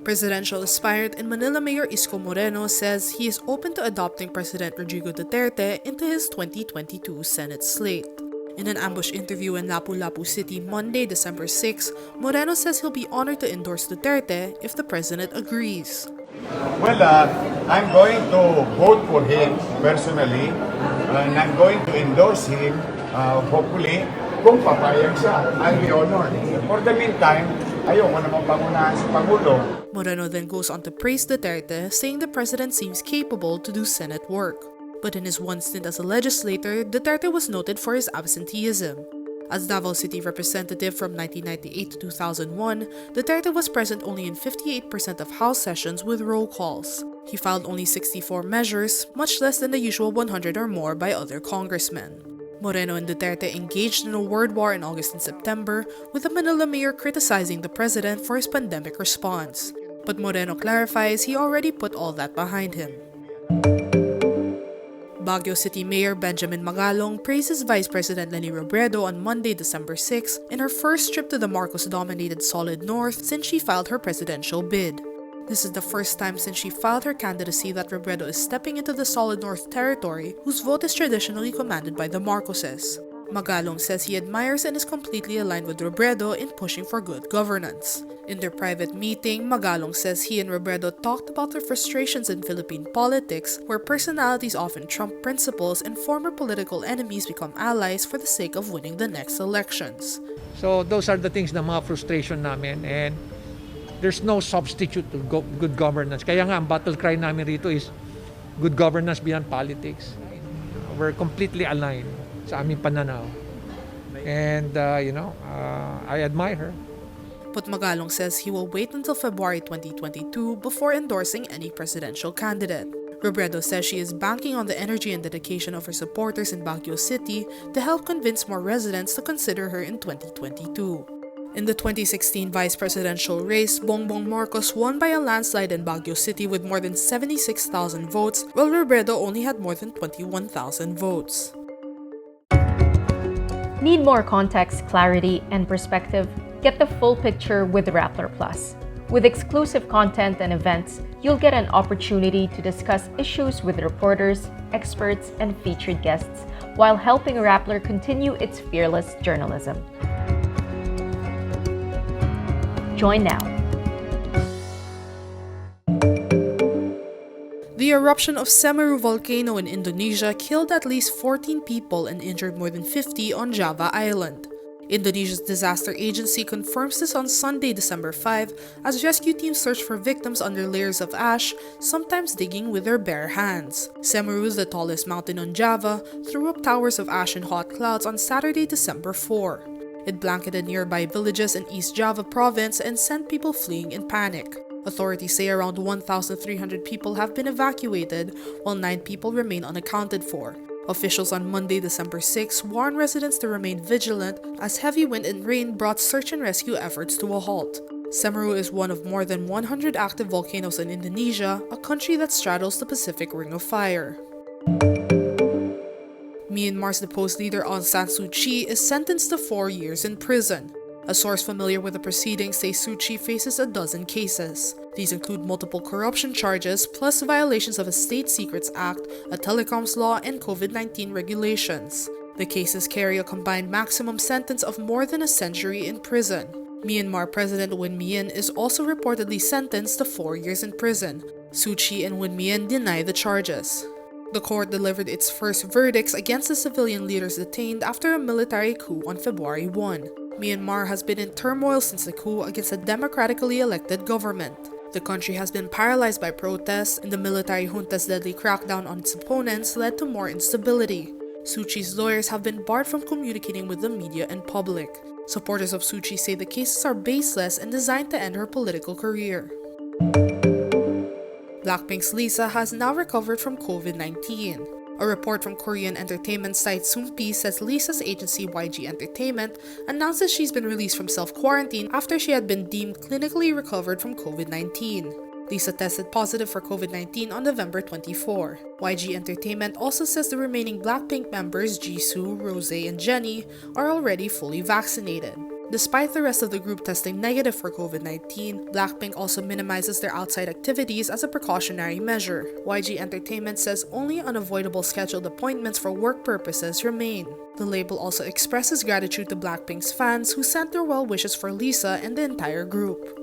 Presidential aspirant and Manila Mayor Isko Moreno says he is open to adopting President Rodrigo Duterte into his 2022 Senate slate. In an ambush interview in Lapu-Lapu City Monday, December 6, Moreno says he'll be honored to endorse Duterte if the president agrees. Well, I'm going to vote for him personally, and I'm going to endorse him, hopefully, kung papayag siya, I'll be honored. For the meantime, ayoko naman pangunahan si Pangulo. Moreno then goes on to praise Duterte, saying the president seems capable to do Senate work. But in his one stint as a legislator, Duterte was noted for his absenteeism. As Davao City representative from 1998 to 2001, Duterte was present only in 58% of House sessions with roll calls. He filed only 64 measures, much less than the usual 100 or more by other congressmen. Moreno and Duterte engaged in a word war in August and September, with the Manila mayor criticizing the president for his pandemic response. But Moreno clarifies he already put all that behind him. Baguio City Mayor Benjamin Magalong praises Vice President Leni Robredo on Monday, December 6, in her first trip to the Marcos-dominated Solid North since she filed her presidential bid. This is the first time since she filed her candidacy that Robredo is stepping into the Solid North territory, whose vote is traditionally commanded by the Marcoses. Magalong says he admires and is completely aligned with Robredo in pushing for good governance. In their private meeting, Magalong says he and Robredo talked about their frustrations in Philippine politics, where personalities often trump principles and former political enemies become allies for the sake of winning the next elections. So those are the things na mga frustration namin, and there's no substitute to good governance. Kaya nga, ang battle cry namin rito is good governance beyond politics. We're completely aligned sa aming pananaw. And, I admire her. But Magalong says he will wait until February 2022 before endorsing any presidential candidate. Robredo says she is banking on the energy and dedication of her supporters in Baguio City to help convince more residents to consider her in 2022. In the 2016 vice presidential race, Bongbong Marcos won by a landslide in Baguio City with more than 76,000 votes, while Robredo only had more than 21,000 votes. Need more context, clarity, and perspective? Get the full picture with Rappler Plus. With exclusive content and events, you'll get an opportunity to discuss issues with reporters, experts, and featured guests while helping Rappler continue its fearless journalism. Join now. The eruption of Semeru volcano in Indonesia killed at least 14 people and injured more than 50 on Java Island. Indonesia's disaster agency confirms this on Sunday, December 5, as rescue teams search for victims under layers of ash, sometimes digging with their bare hands. Semeru, the tallest mountain on Java, threw up towers of ash and hot clouds on Saturday, December 4. It blanketed nearby villages in East Java province and sent people fleeing in panic. Authorities say around 1,300 people have been evacuated, while 9 people remain unaccounted for. Officials on Monday, December 6, warned residents to remain vigilant as heavy wind and rain brought search and rescue efforts to a halt. Semeru is one of more than 100 active volcanoes in Indonesia, a country that straddles the Pacific Ring of Fire. Myanmar's deposed leader Aung San Suu Kyi is sentenced to 4 years in prison. A source familiar with the proceedings says Suu Kyi faces a dozen cases. These include multiple corruption charges, plus violations of a State Secrets Act, a telecoms law, and COVID-19 regulations. The cases carry a combined maximum sentence of more than a century in prison. Myanmar President Win Myint is also reportedly sentenced to 4 years in prison. Suu Kyi and Win Myint deny the charges. The court delivered its first verdicts against the civilian leaders detained after a military coup on February 1. Myanmar has been in turmoil since the coup against a democratically elected government. The country has been paralyzed by protests, and the military junta's deadly crackdown on its opponents led to more instability. Suu Kyi's lawyers have been barred from communicating with the media and public. Supporters of Suu Kyi say the cases are baseless and designed to end her political career. Blackpink's Lisa has now recovered from COVID-19. A report from Korean entertainment site Suu Kyi says Lisa's agency YG Entertainment announces she's been released from self-quarantine after she had been deemed clinically recovered from COVID-19. Lisa tested positive for COVID-19 on November 24. YG Entertainment also says the remaining Blackpink members Jisoo, Rose, and Jennie are already fully vaccinated. Despite the rest of the group testing negative for COVID-19, Blackpink also minimizes their outside activities as a precautionary measure. YG Entertainment says only unavoidable scheduled appointments for work purposes remain. The label also expresses gratitude to Blackpink's fans who sent their well wishes for Lisa and the entire group.